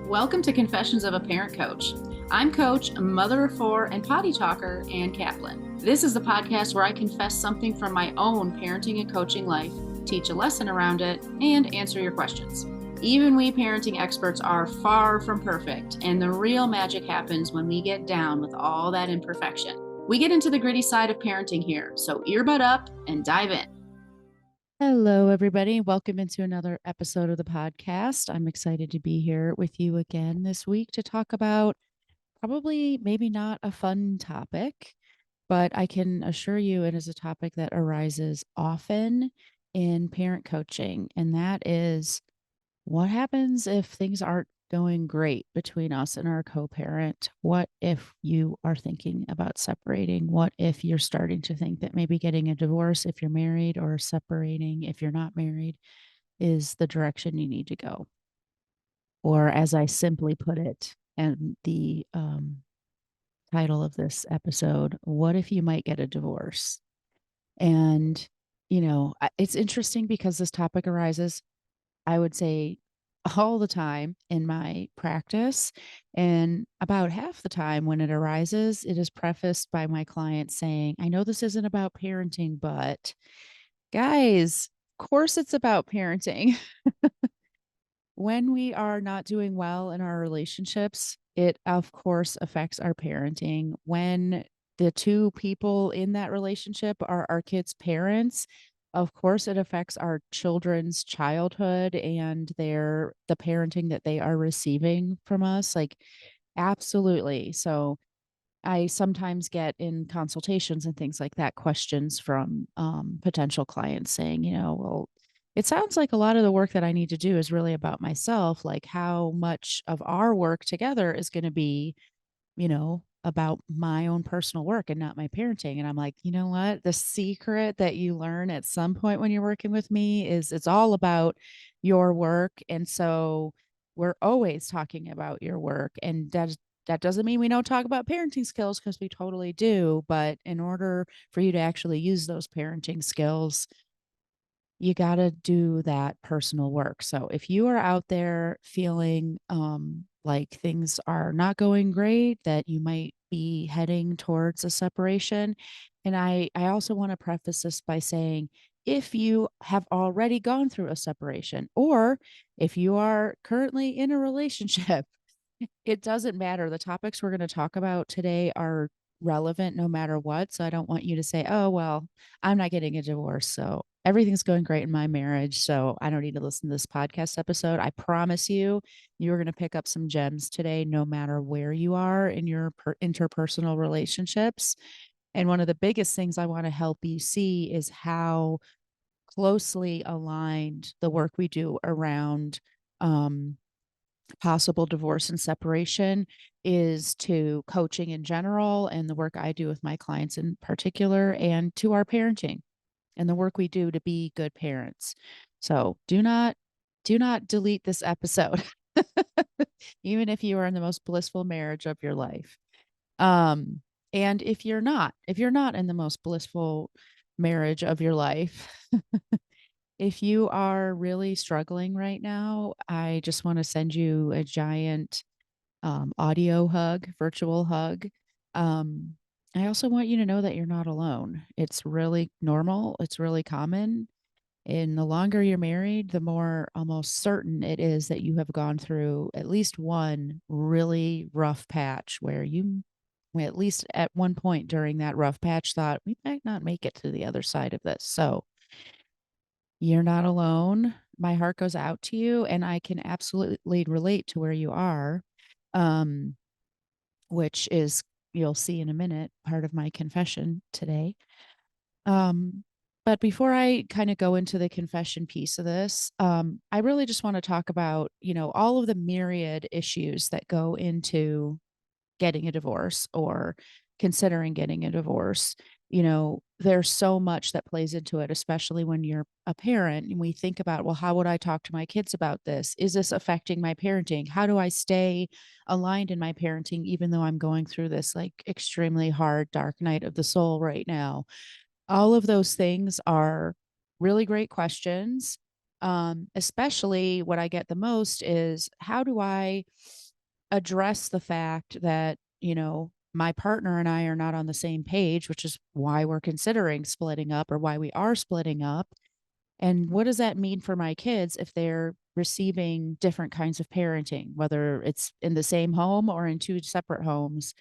Welcome to Confessions of a Parent Coach. I'm Coach, a mother of four, and potty talker, Ann Kaplan. This is the podcast where I confess something from my own parenting and coaching life, teach a lesson around it, and answer your questions. Even we parenting experts are far from perfect, and the real magic happens when we get down with all that imperfection. We get into the gritty side of parenting here, so earbud up and dive in. Hello, everybody. Welcome into another episode of the podcast. I'm excited to be here with you again this week to talk about probably maybe not a fun topic, but I can assure you it is a topic that arises often in parent coaching. And that is what happens if things aren't going great between us and our co-parent? What if you are thinking about separating? What if you're starting to think that maybe getting a divorce if you're married or separating if you're not married is the direction you need to go? Or as I simply put it, and the title of this episode, what if you might get a divorce? And, it's interesting because this topic arises, I would say, all the time in my practice. And about half the time when it arises, it is prefaced by my client saying, I know this isn't about parenting, but guys, of course it's about parenting. When we are not doing well in our relationships, it of course affects our parenting. When the two people in that relationship are our kids' parents, of course it affects our children's childhood and the parenting that they are receiving from us. Like, absolutely. So I sometimes get in consultations and things like that questions from potential clients saying, well, it sounds like a lot of the work that I need to do is really about myself. Like, how much of our work together is going to be, about my own personal work and not my parenting. And I'm like, you know what? The secret that you learn at some point when you're working with me is it's all about your work. And so we're always talking about your work. And that doesn't mean we don't talk about parenting skills, because we totally do. But in order for you to actually use those parenting skills, you got to do that personal work. So if you are out there feeling like things are not going great, that you might be heading towards a separation. And I also want to preface this by saying, if you have already gone through a separation, or if you are currently in a relationship, it doesn't matter. The topics we're going to talk about today are relevant no matter what. So I don't want you to say, oh, well, I'm not getting a divorce, so everything's going great in my marriage, so I don't need to listen to this podcast episode. I promise you, you're going to pick up some gems today, no matter where you are in your interpersonal relationships. And one of the biggest things I want to help you see is how closely aligned the work we do around possible divorce and separation is to coaching in general, and the work I do with my clients in particular, and to our parenting and the work we do to be good parents. So do not delete this episode, even if you are in the most blissful marriage of your life. And if you're not in the most blissful marriage of your life, if you are really struggling right now, I just want to send you a giant audio hug, virtual hug. Um, I also want you to know that you're not alone. It's really normal. It's really common. And the longer you're married, the more almost certain it is that you have gone through at least one really rough patch where you, well, at least at one point during that rough patch, thought we might not make it to the other side of this. So you're not alone. My heart goes out to you, and I can absolutely relate to where you are. Um, which is, you'll see in a minute, part of my confession today. Um, but before I kind of go into the confession piece of this, I really just want to talk about, all of the myriad issues that go into getting a divorce or considering getting a divorce. There's so much that plays into it, especially when you're a parent and we think about, well, how would I talk to my kids about this? Is this affecting my parenting? How do I stay aligned in my parenting, even though I'm going through this like extremely hard, dark night of the soul right now? All of those things are really great questions. Especially what I get the most is how do I address the fact that, my partner and I are not on the same page, which is why we're considering splitting up or why we are splitting up. And what does that mean for my kids if they're receiving different kinds of parenting, whether it's in the same home or in two separate homes?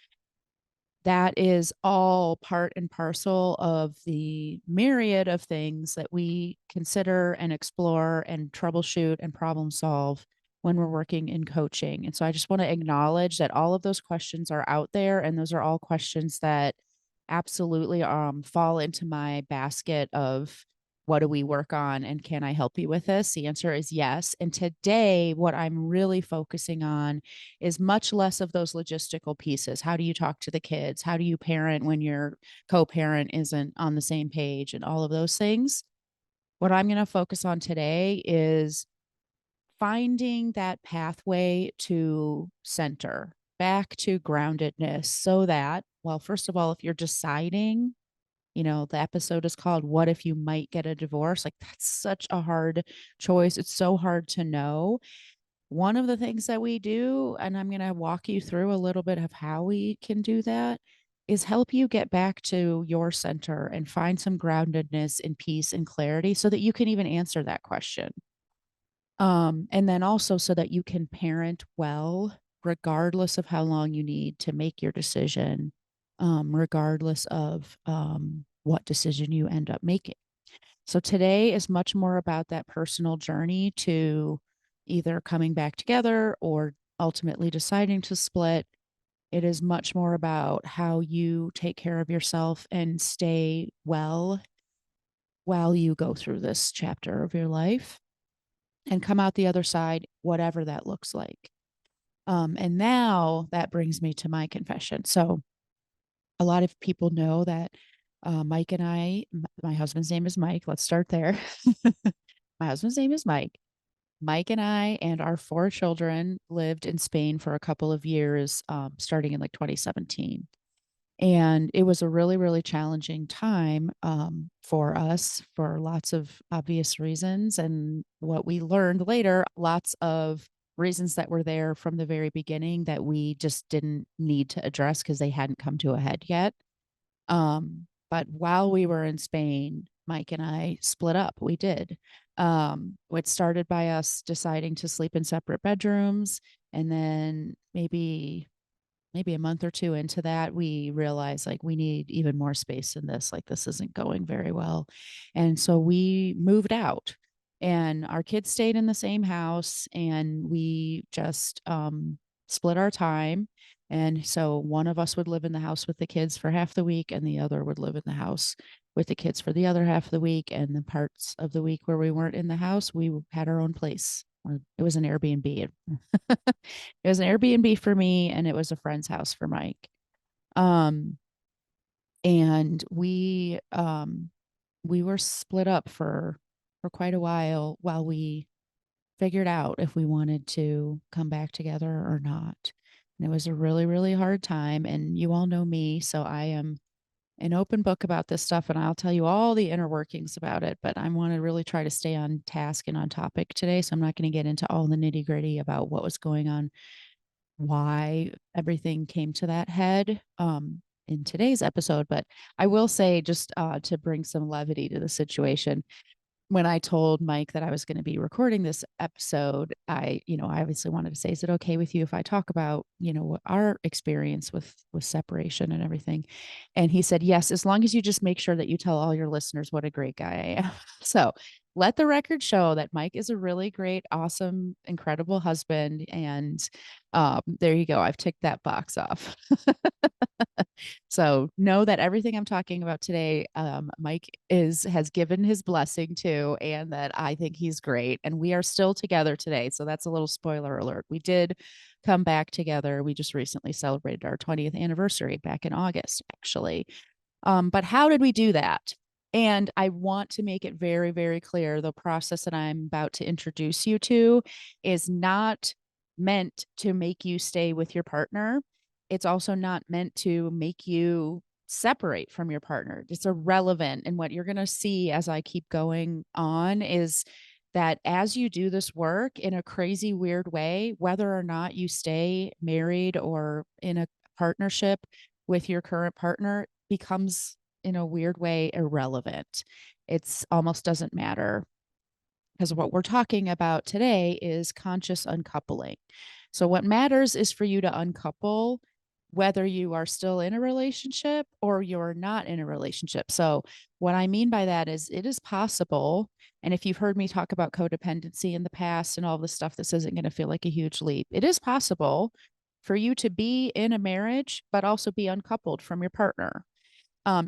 That is all part and parcel of the myriad of things that we consider and explore and troubleshoot and problem solve when we're working in coaching. And so I just want to acknowledge that all of those questions are out there, and those are all questions that absolutely fall into my basket of what do we work on and can I help you with this? The answer is yes. And today, what I'm really focusing on is much less of those logistical pieces. How do you talk to the kids? How do you parent when your co-parent isn't on the same page and all of those things? What I'm going to focus on today is finding that pathway to center, back to groundedness, so that, well, first of all, if you're deciding, the episode is called What If You Might Get a Divorce? Like, that's such a hard choice. It's so hard to know. One of the things that we do, and I'm going to walk you through a little bit of how we can do that, is help you get back to your center and find some groundedness and peace and clarity so that you can even answer that question. And then also so that you can parent well, regardless of how long you need to make your decision, regardless of what decision you end up making. So today is much more about that personal journey to either coming back together or ultimately deciding to split. It is much more about how you take care of yourself and stay well while you go through this chapter of your life and come out the other side, whatever that looks like. And now that brings me to my confession. So a lot of people know that Mike and my husband's name is Mike. Let's start there. My husband's name is Mike. Mike and I and our four children lived in Spain for a couple of years, starting in like 2017. And it was a really, really challenging time for us for lots of obvious reasons. And what we learned later, lots of reasons that were there from the very beginning that we just didn't need to address because they hadn't come to a head yet. But while we were in Spain, Mike and I split up. We did. It started by us deciding to sleep in separate bedrooms. And then maybe a month or two into that, we realized like we need even more space in this. Like this isn't going very well. And so we moved out and our kids stayed in the same house and we just split our time. And so one of us would live in the house with the kids for half the week and the other would live in the house with the kids for the other half of the week. And the parts of the week where we weren't in the house, we had our own place. It was an Airbnb. It was an Airbnb for me and it was a friend's house for Mike. Um, and we were split up for quite a while we figured out if we wanted to come back together or not. And it was a really, really hard time. And you all know me, so I am an open book about this stuff and I'll tell you all the inner workings about it, but I want to really try to stay on task and on topic today. So I'm not going to get into all the nitty gritty about what was going on, why everything came to that head in today's episode. But I will say, just to bring some levity to the situation, when I told Mike that I was going to be recording this episode, I obviously wanted to say, is it okay with you if I talk about, what our experience with separation and everything? And he said, yes, as long as you just make sure that you tell all your listeners what a great guy I am. So let the record show that Mike is a really great, awesome, incredible husband. And there you go. I've ticked that box off. So know that everything I'm talking about today, Mike has given his blessing to, and that I think he's great. And we are still together today. So that's a little spoiler alert. We did come back together. We just recently celebrated our 20th anniversary back in August, actually. But how did we do that? And I want to make it very, very clear the process that I'm about to introduce you to is not meant to make you stay with your partner. It's also not meant to make you separate from your partner. It's irrelevant. And what you're going to see as I keep going on is that as you do this work in a crazy, weird way, whether or not you stay married or in a partnership with your current partner becomes in a weird way irrelevant. It's almost doesn't matter, because what we're talking about today is conscious uncoupling. So what matters is for you to uncouple whether you are still in a relationship or you're not in a relationship. So what I mean by that is it is possible. And if you've heard me talk about codependency in the past and all this stuff, this isn't going to feel like a huge leap. It is possible for you to be in a marriage, but also be uncoupled from your partner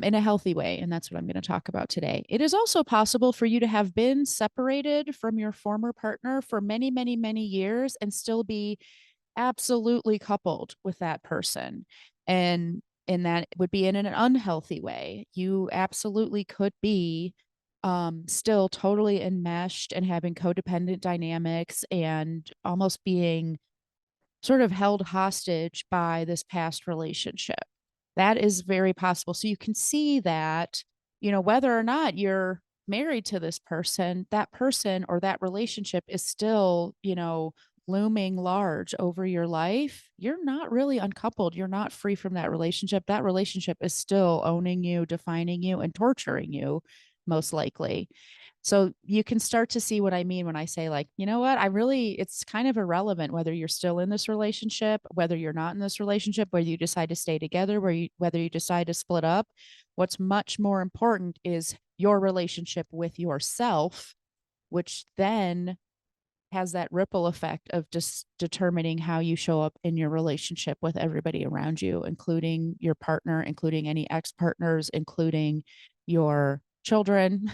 in a healthy way. And that's what I'm going to talk about today. It is also possible for you to have been separated from your former partner for many, many, many years and still be absolutely coupled with that person. And that would be in an unhealthy way. You absolutely could be still totally enmeshed and having codependent dynamics and almost being sort of held hostage by this past relationship. That is very possible. So you can see that, whether or not you're married to this person, that person or that relationship is still, looming large over your life. You're not really uncoupled. You're not free from that relationship. That relationship is still owning you, defining you, and torturing you, most likely. So you can start to see what I mean when I say, like, you know what, it's kind of irrelevant whether you're still in this relationship, whether you're not in this relationship, whether you decide to stay together, whether you decide to split up. What's much more important is your relationship with yourself, which then has that ripple effect of just determining how you show up in your relationship with everybody around you, including your partner, including any ex-partners, including your children.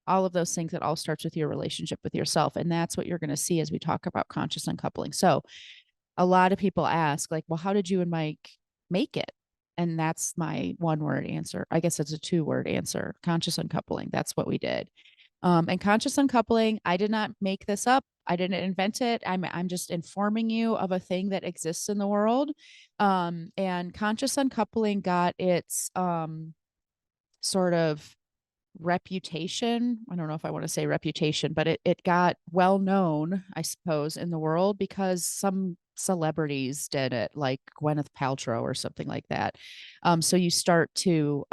All of those things. It all starts with your relationship with yourself. And that's what you're going to see as we talk about conscious uncoupling. So a lot of people ask, like, well, how did you and Mike make it? And that's my one word answer. I guess it's a 2-word answer: conscious uncoupling. That's what we did. And conscious uncoupling, I did not make this up. I didn't invent it. I'm just informing you of a thing that exists in the world. And conscious uncoupling got its sort of reputation. I don't know if I want to say reputation, but it got well known, I suppose, in the world because some celebrities did it, like Gwyneth Paltrow or something like that. So you start to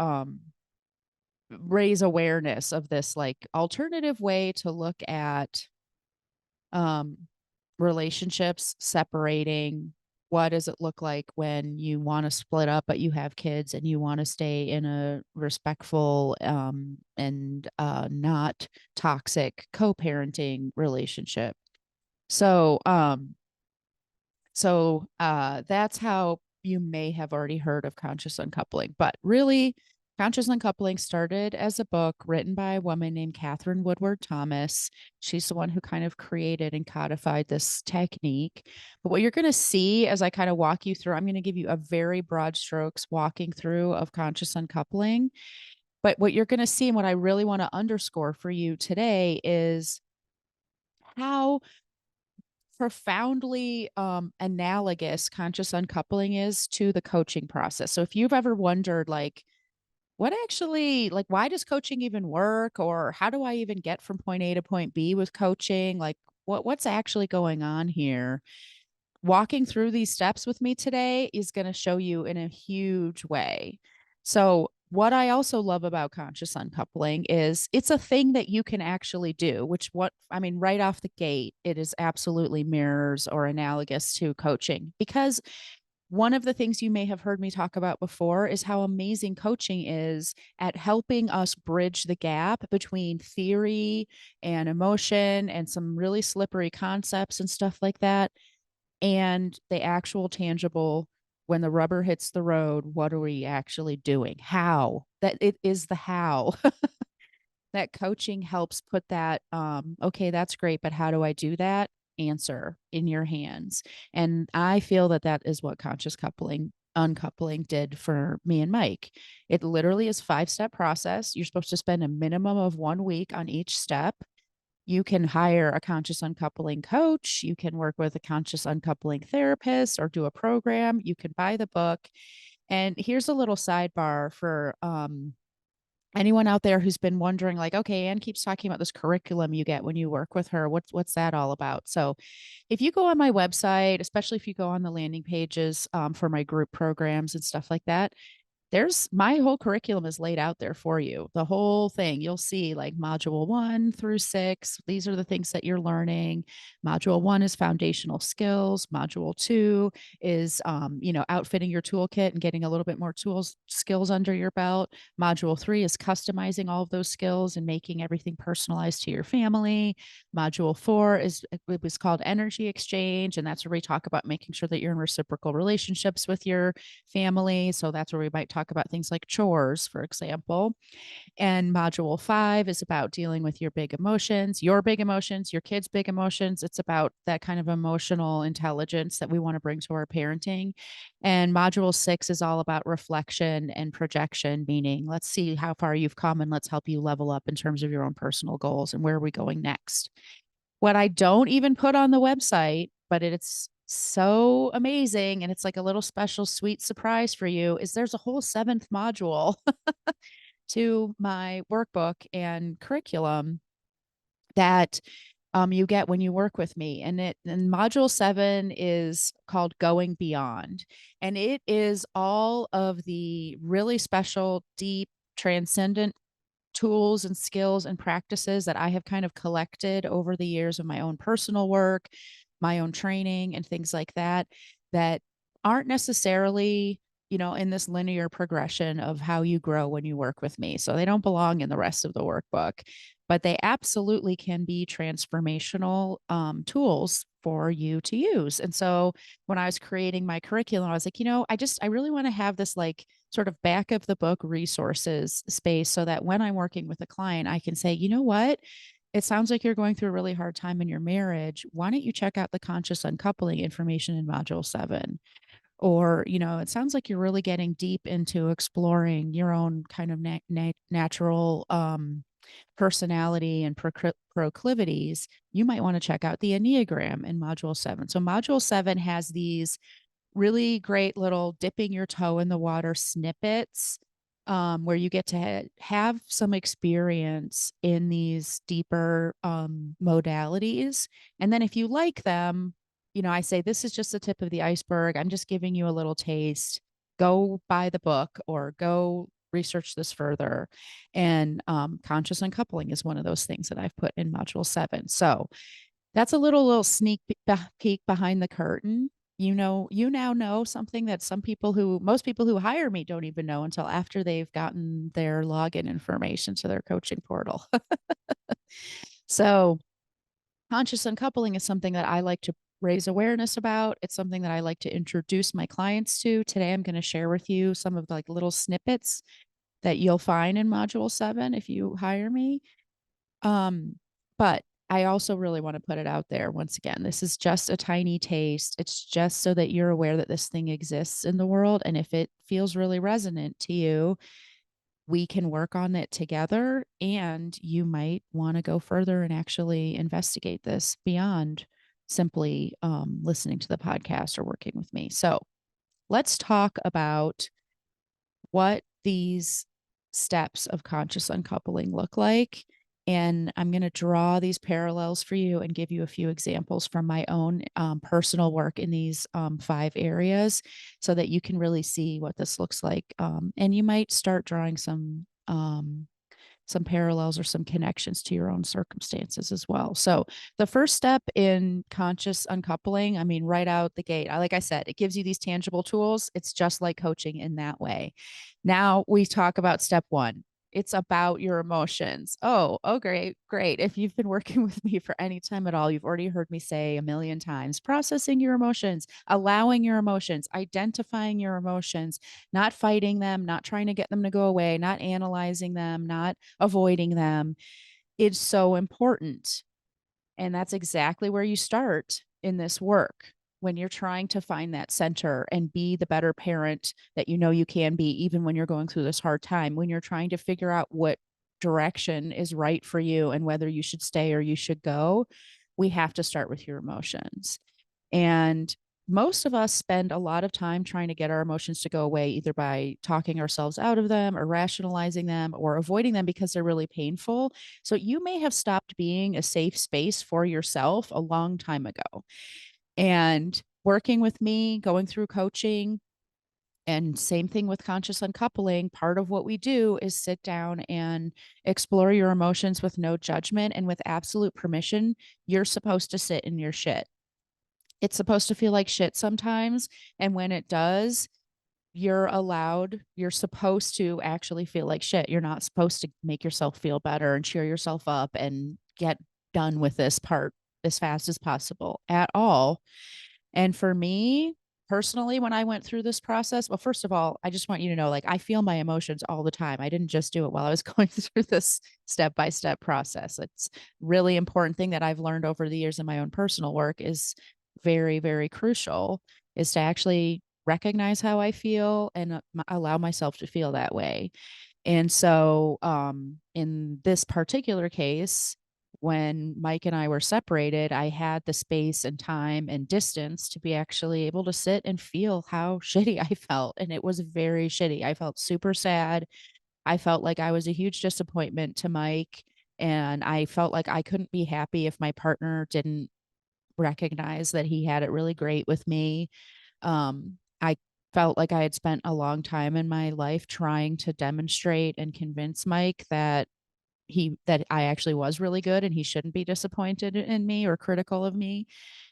raise awareness of this like alternative way to look at um, relationships, separating. What does it look like when you want to split up, but you have kids and you want to stay in a respectful and not toxic co-parenting relationship? So, that's how you may have already heard of conscious uncoupling, but really, conscious uncoupling started as a book written by a woman named Katherine Woodward Thomas. She's the one who kind of created and codified this technique. But what you're going to see as I kind of walk you through, I'm going to give you a very broad strokes walking through of conscious uncoupling. But what you're going to see and what I really want to underscore for you today is how profoundly analogous conscious uncoupling is to the coaching process. So if you've ever wondered, like, what actually, like, why does coaching even work? Or how do I even get from point A to point B with coaching? Like, what's actually going on here? Walking through these steps with me today is going to show you in a huge way. So, what I also love about conscious uncoupling is it's a thing that you can actually do, which right off the gate, it is absolutely mirrors or analogous to coaching, because one of the things you may have heard me talk about before is how amazing coaching is at helping us bridge the gap between theory and emotion and some really slippery concepts and stuff like that, and the actual tangible, when the rubber hits the road, what are we actually doing? How? That it is the how. That coaching helps put that, okay, that's great, but how do I do that? Answer in your hands. And I feel that that is what conscious uncoupling did for me and Mike. It literally is 5-step process. You're supposed to spend a minimum of 1 week on each step. You can hire a conscious uncoupling coach. You can work with a conscious uncoupling therapist or do a program. You can buy the book. And here's a little sidebar for anyone out there who's been wondering, like, okay, Anne keeps talking about this curriculum you get when you work with her. What's that all about? So if you go on my website, especially if you go on the landing pages for my group programs and stuff like that, there's my whole curriculum is laid out there for you. The whole thing. You'll see like module 1 through 6. These are the things that you're learning. Module 1 is foundational skills. Module 2 is, outfitting your toolkit and getting a little bit more skills under your belt. Module 3 is customizing all of those skills and making everything personalized to your family. Module 4 it was called energy exchange. And that's where we talk about making sure that you're in reciprocal relationships with your family. So that's where we might talk about things like chores, for example. And module 5 is about dealing with your big emotions, your kids' big emotions. It's about that kind of emotional intelligence that we want to bring to our parenting. And module 6 is all about reflection and projection, meaning let's see how far you've come and let's help you level up in terms of your own personal goals and where are we going next. What I don't even put on the website, but it's so amazing and it's like a little special sweet surprise for you, is there's a whole 7th module to my workbook and curriculum that you get when you work with me. And module 7 is called Going Beyond. And it is all of the really special, deep, transcendent tools and skills and practices that I have kind of collected over the years of my own personal work, my own training, and things like that, that aren't necessarily, in this linear progression of how you grow when you work with me. So they don't belong in the rest of the workbook, but they absolutely can be transformational tools for you to use. And so when I was creating my curriculum, I was like, I really want to have this like sort of back of the book resources space so that when I'm working with a client, I can say, you know what? It sounds like you're going through a really hard time in your marriage. Why don't you check out the conscious uncoupling information in module 7? Or, it sounds like you're really getting deep into exploring your own kind of natural personality and proclivities. You might want to check out the Enneagram in module 7. So module 7 has these really great little dipping your toe in the water snippets where you get to have some experience in these deeper modalities. And then if you like them, I say, this is just the tip of the iceberg. I'm just giving you a little taste. Go buy the book or go research this further. And conscious uncoupling is one of those things that I've put in module 7. So that's a little sneak peek behind the curtain. You now know something that most people who hire me don't even know until after they've gotten their login information to their coaching portal. So conscious uncoupling is something that I like to raise awareness about. It's something that I like to introduce my clients to. Today, I'm going to share with you some of the like little snippets that you'll find in module 7 if you hire me. But I also really want to put it out there. Once again, this is just a tiny taste. It's just so that you're aware that this thing exists in the world. And if it feels really resonant to you, we can work on it together. And you might want to go further and actually investigate this beyond simply listening to the podcast or working with me. So let's talk about what these steps of conscious uncoupling look like. And I'm going to draw these parallels for you and give you a few examples from my own personal work in these 5 areas so that you can really see what this looks like. And you might start drawing some parallels or some connections to your own circumstances as well. So the first step in conscious uncoupling, I mean, right out the gate, like I said, it gives you these tangible tools. It's just like coaching in that way. Now we talk about step 1. It's about your emotions. Oh, great. If you've been working with me for any time at all, you've already heard me say a million times, processing your emotions, allowing your emotions, identifying your emotions, not fighting them, not trying to get them to go away, not analyzing them, not avoiding them. It's so important. And that's exactly where you start in this work when you're trying to find that center and be the better parent that you can be, even when you're going through this hard time, when you're trying to figure out what direction is right for you and whether you should stay or you should go. We have to start with your emotions. And most of us spend a lot of time trying to get our emotions to go away, either by talking ourselves out of them or rationalizing them or avoiding them because they're really painful. So you may have stopped being a safe space for yourself a long time ago. And working with me, going through coaching, and same thing with conscious uncoupling, part of what we do is sit down and explore your emotions with no judgment and with absolute permission. You're supposed to sit in your shit. It's supposed to feel like shit sometimes. And when it does, you're supposed to actually feel like shit. You're not supposed to make yourself feel better and cheer yourself up and get done with this part as fast as possible at all. And for me personally, when I went through this process, well, first of all, I just want you to know, like, I feel my emotions all the time. I didn't just do it while I was going through this step by step process. It's really important thing that I've learned over the years in my own personal work is very, very crucial is to actually recognize how I feel and allow myself to feel that way. And so, in this particular case, when Mike and I were separated, I had the space and time and distance to be actually able to sit and feel how shitty I felt. And it was very shitty. I felt super sad. I felt like I was a huge disappointment to Mike. And I felt like I couldn't be happy if my partner didn't recognize that he had it really great with me. I felt like I had spent a long time in my life trying to demonstrate and convince Mike that I actually was really good and he shouldn't be disappointed in me or critical of me.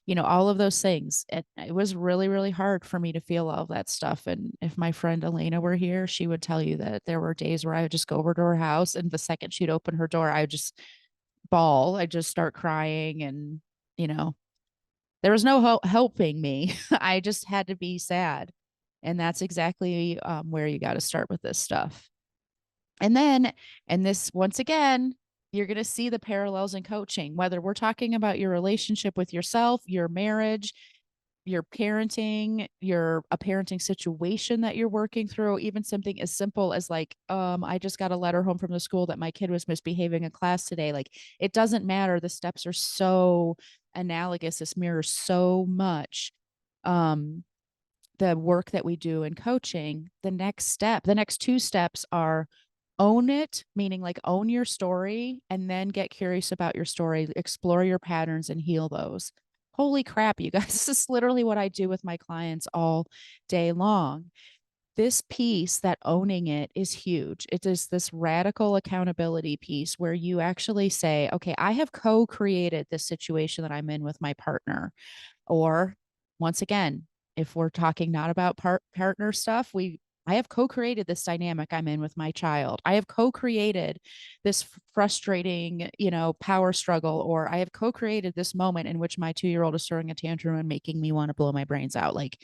You know, all of those things. It was really, really hard for me to feel all of that stuff. And if my friend Elena were here, she would tell you that there were days where I would just go over to her house and the second she'd open her door, I would just bawl. I'd just start crying and, you know, there was no helping me. I just had to be sad. And that's exactly where you got to start with this stuff. And then, and this once again, you're going to see the parallels in coaching, whether we're talking about your relationship with yourself, your marriage, your parenting, a parenting situation that you're working through, even something as simple as like, I just got a letter home from the school that my kid was misbehaving in class today. Like, it doesn't matter. The steps are so analogous. This mirrors so much. The work that we do in coaching, the next two steps are own it, meaning like own your story, and then get curious about your story, explore your patterns and heal those. Holy crap, you guys, this is literally what I do with my clients all day long. This piece, that owning it, is huge. It is this radical accountability piece where you actually say, okay, I have co-created this situation that I'm in with my partner. Or once again, if we're talking not about partner stuff, I have co-created this dynamic I'm in with my child. I have co-created this frustrating, power struggle, or I have co-created this moment in which my 2-year-old is throwing a tantrum and making me want to blow my brains out. Like,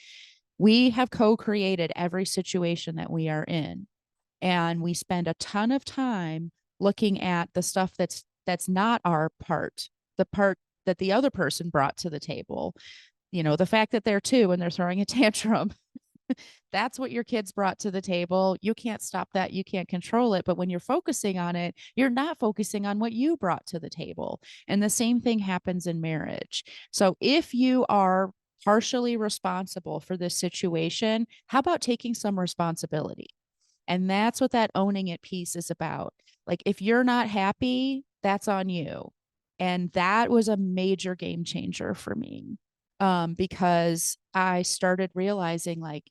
we have co-created every situation that we are in. And we spend a ton of time looking at the stuff that's not our part, the part that the other person brought to the table. The fact that they're 2 and they're throwing a tantrum. That's what your kids brought to the table. You can't stop that. You can't control it. But when you're focusing on it, you're not focusing on what you brought to the table. And the same thing happens in marriage. So if you are partially responsible for this situation, how about taking some responsibility? And that's what that owning it piece is about. Like, if you're not happy, that's on you. And that was a major game changer for me, because I started realizing, like,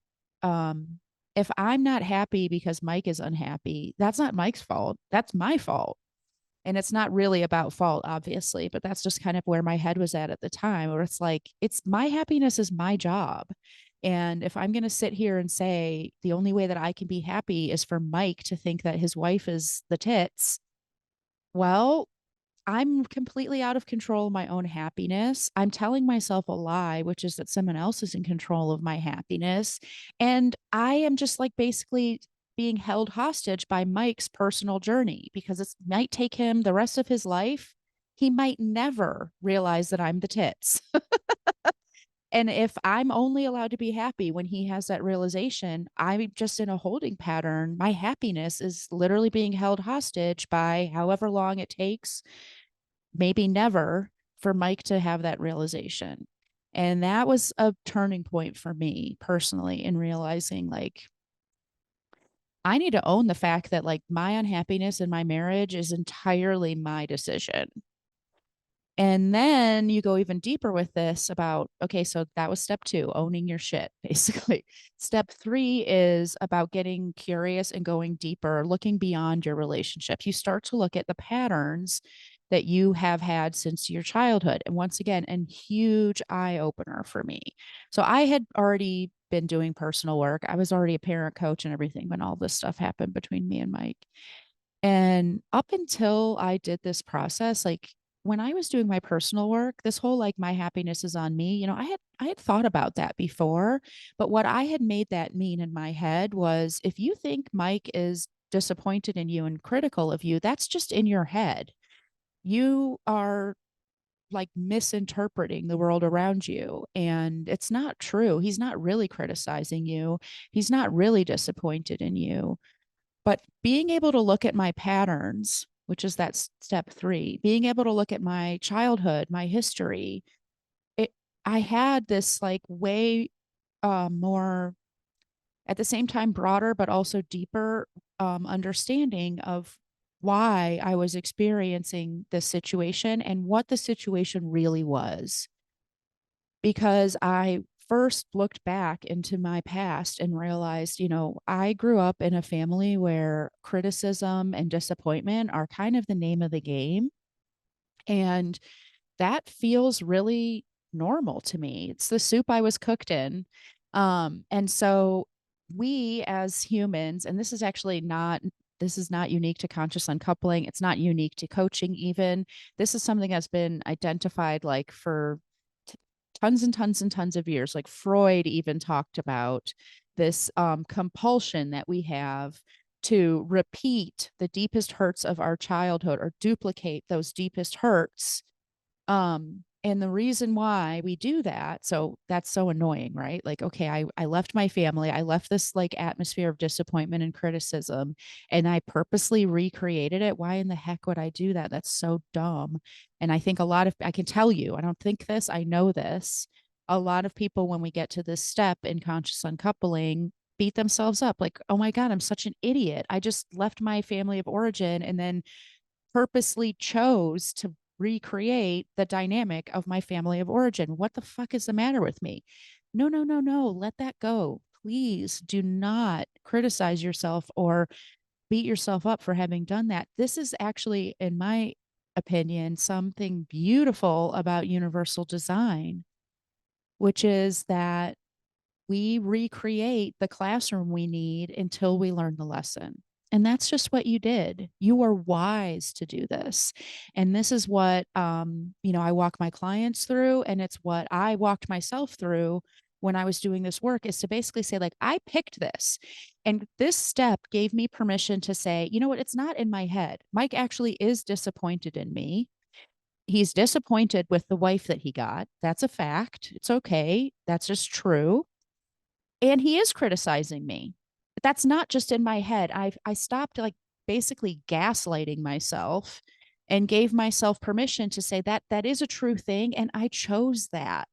if I'm not happy because Mike is unhappy, that's not Mike's fault. That's my fault. And it's not really about fault, obviously, but that's just kind of where my head was at the time, where it's like, it's my happiness is my job. And if I'm going to sit here and say the only way that I can be happy is for Mike to think that his wife is the tits, well, I'm completely out of control of my own happiness. I'm telling myself a lie, which is that someone else is in control of my happiness. And I am just like basically being held hostage by Mike's personal journey, because it might take him the rest of his life. He might never realize that I'm the tits. And if I'm only allowed to be happy when he has that realization, I'm just in a holding pattern. My happiness is literally being held hostage by however long it takes, maybe never, for Mike to have that realization. And that was a turning point for me personally in realizing like I need to own the fact that like my unhappiness in my marriage is entirely my decision. And then you go even deeper with this about, okay, so that was step 2, owning your shit, basically. Step 3 is about getting curious and going deeper, looking beyond your relationships. You start to look at the patterns that you have had since your childhood. And once again, a huge eye opener for me. So I had already been doing personal work. I was already a parent coach and everything when all this stuff happened between me and Mike. And up until I did this process, like when I was doing my personal work, this whole like my happiness is on me, I had thought about that before, but what I had made that mean in my head was if you think Mike is disappointed in you and critical of you, that's just in your head. You are like misinterpreting the world around you and it's not true. He's not really criticizing you. He's not really disappointed in you. But being able to look at my patterns, which is that step 3, being able to look at my childhood, my history, it I had this like way more at the same time broader but also deeper understanding of why I was experiencing this situation and what the situation really was. Because I first looked back into my past and realized, I grew up in a family where criticism and disappointment are kind of the name of the game. And that feels really normal to me. It's the soup I was cooked in. And so we as humans, and this is not unique to conscious uncoupling. It's not unique to coaching even. This is something that's been identified like for tons and tons and tons of years. Like Freud even talked about this compulsion that we have to repeat the deepest hurts of our childhood or duplicate those deepest hurts. And the reason why we do that, so that's so annoying, right? Like, okay, I left my family, I left this like atmosphere of disappointment and criticism, and I purposely recreated it. Why in the heck would I do that? That's so dumb. And I think I can tell you, I don't think this, I know this. A lot of people, when we get to this step in conscious uncoupling, beat themselves up like, oh my God, I'm such an idiot. I just left my family of origin and then purposely chose to recreate the dynamic of my family of origin. What the fuck is the matter with me? No, no, no, no. Let that go. Please do not criticize yourself or beat yourself up for having done that. This is actually, in my opinion, something beautiful about universal design, which is that we recreate the classroom we need until we learn the lesson. And that's just what you did. You were wise to do this. And this is what, I walk my clients through. And it's what I walked myself through when I was doing this work is to basically say, like, I picked this. And this step gave me permission to say, you know what? It's not in my head. Mike actually is disappointed in me. He's disappointed with the wife that he got. That's a fact. It's okay. That's just true, and he is criticizing me. But that's not just in my head. I stopped like basically gaslighting myself and gave myself permission to say that that is a true thing and I chose that.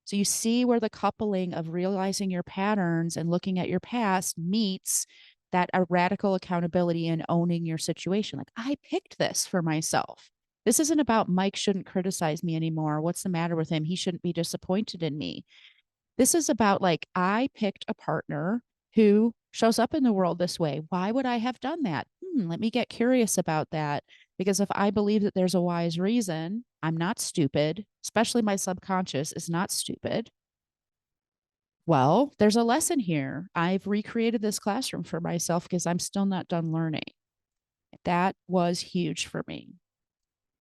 So you see where the coupling of realizing your patterns and looking at your past meets that a radical accountability and owning your situation. Like I picked this for myself. This isn't about Mike shouldn't criticize me anymore. What's the matter with him? He shouldn't be disappointed in me. This is about like, I picked a partner who shows up in the world this way. Why would I have done that? Let me get curious about that. Because if I believe that there's a wise reason, I'm not stupid, especially my subconscious is not stupid. Well, there's a lesson here. I've recreated this classroom for myself because I'm still not done learning. That was huge for me.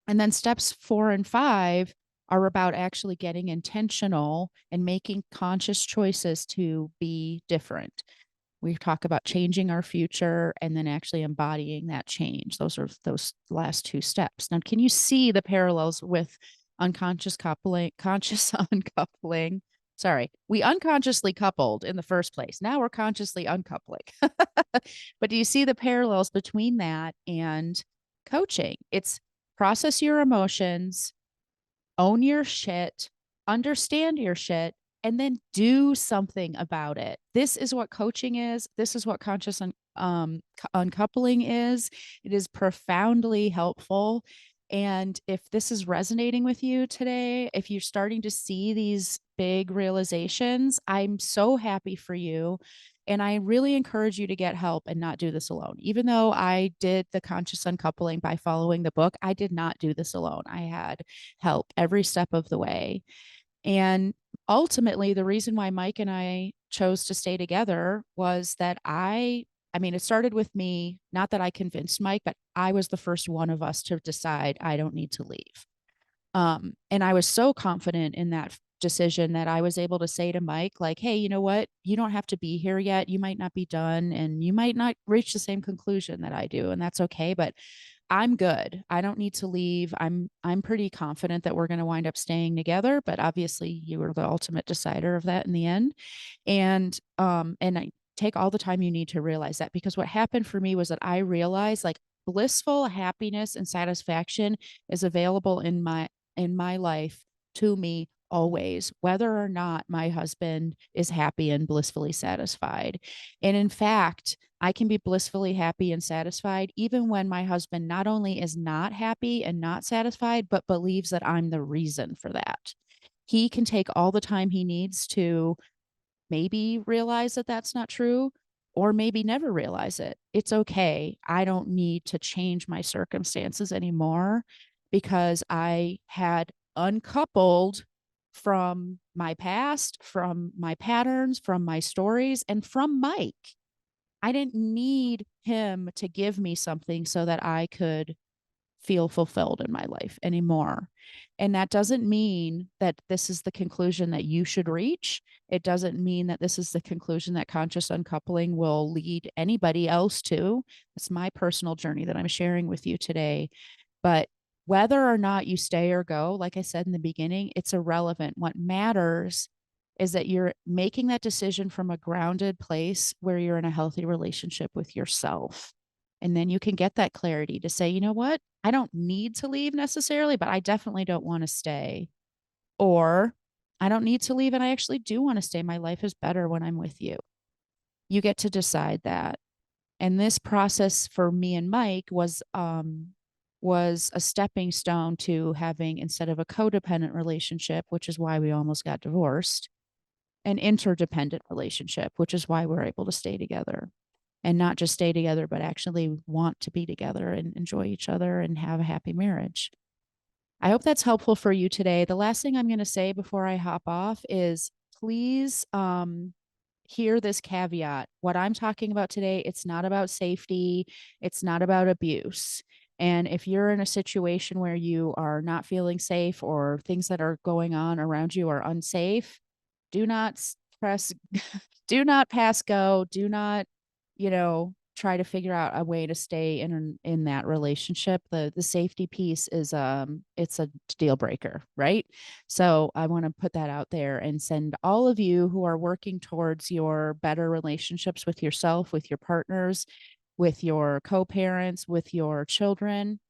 And then steps 4 and 5 are about actually getting intentional and making conscious choices to be different. We talk about changing our future and then actually embodying that change. Those are those last 2 steps. Now, can you see the parallels with unconscious coupling, conscious uncoupling? Sorry, we unconsciously coupled in the first place. Now we're consciously uncoupling. But do you see the parallels between that and coaching? It's process your emotions, own your shit, understand your shit, and then do something about it. This is what coaching is. This is what conscious uncoupling is. It is profoundly helpful. And if this is resonating with you today, if you're starting to see these big realizations, I'm so happy for you. And I really encourage you to get help and not do this alone. Even though I did the conscious uncoupling by following the book, I did not do this alone. I had help every step of the way. And ultimately, the reason why Mike and I chose to stay together was that I mean, it started with me, not that I convinced Mike, but I was the first one of us to decide I don't need to leave. And I was so confident in that decision that I was able to say to Mike, like, hey, you know what? You don't have to be here yet. You might not be done and you might not reach the same conclusion that I do. And that's okay. But I'm good. I don't need to leave. I'm pretty confident that we're going to wind up staying together, but obviously you were the ultimate decider of that in the end. And I take all the time you need to realize that, because what happened for me was that I realized like blissful happiness and satisfaction is available in my life to me always, whether or not my husband is happy and blissfully satisfied. And in fact, I can be blissfully happy and satisfied even when my husband not only is not happy and not satisfied, but believes that I'm the reason for that. He can take all the time he needs to maybe realize that that's not true, or maybe never realize it. It's okay. I don't need to change my circumstances anymore because I had uncoupled from my past, from my patterns, from my stories, and from Mike. I didn't need him to give me something so that I could feel fulfilled in my life anymore. And that doesn't mean that this is the conclusion that you should reach. It doesn't mean that this is the conclusion that conscious uncoupling will lead anybody else to. It's my personal journey that I'm sharing with you today. But whether or not you stay or go, like I said in the beginning, it's irrelevant. What matters is that you're making that decision from a grounded place where you're in a healthy relationship with yourself. And then you can get that clarity to say, you know what? I don't need to leave necessarily, but I definitely don't want to stay. Or I don't need to leave and I actually do want to stay. My life is better when I'm with you. You get to decide that. And this process for me and Mike was a stepping stone to having, instead of a codependent relationship, which is why we almost got divorced, an interdependent relationship, which is why we're able to stay together. And not just stay together, but actually want to be together and enjoy each other and have a happy marriage. I hope that's helpful for you today. The last thing I'm going to say before I hop off is please hear this caveat. What I'm talking about today, it's not about safety. It's not about abuse. And if you're in a situation where you are not feeling safe or things that are going on around you are unsafe, do not do not pass go. Do not, try to figure out a way to stay in that relationship. The safety piece is it's a deal breaker, right? So I want to put that out there and send all of you who are working towards your better relationships with yourself, with your partners, with your co-parents, with your children,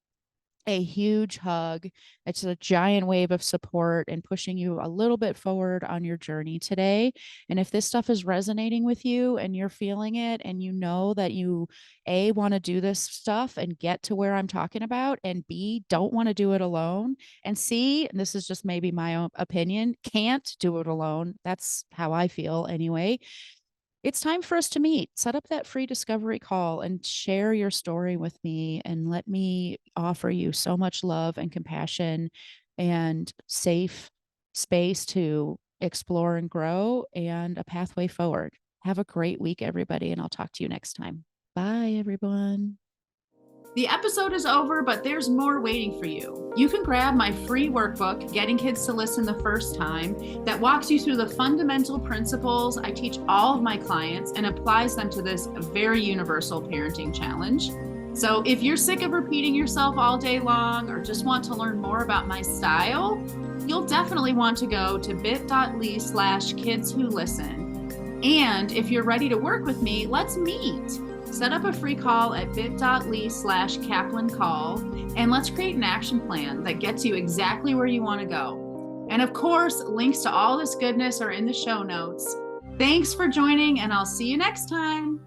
a huge hug. It's a giant wave of support and pushing you a little bit forward on your journey today. And if this stuff is resonating with you and you're feeling it and you know that you A, want to do this stuff and get to where I'm talking about, and B, don't want to do it alone, and C, and this is just maybe my own opinion, can't do it alone. That's how I feel anyway. It's time for us to meet. Set up that free discovery call and share your story with me, and let me offer you so much love and compassion and safe space to explore and grow and a pathway forward. Have a great week, everybody, and I'll talk to you next time. Bye, everyone. The episode is over, but there's more waiting for you. You can grab my free workbook, Getting Kids to Listen the First Time, that walks you through the fundamental principles I teach all of my clients and applies them to this very universal parenting challenge. So if you're sick of repeating yourself all day long or just want to learn more about my style, you'll definitely want to go to bit.ly/kidswholisten. And if you're ready to work with me, let's meet. Set up a free call at bit.ly/Kaplan call, and let's create an action plan that gets you exactly where you want to go. And And of course, links to all this goodness are in the show notes. Thanks for joining, and I'll see you next time.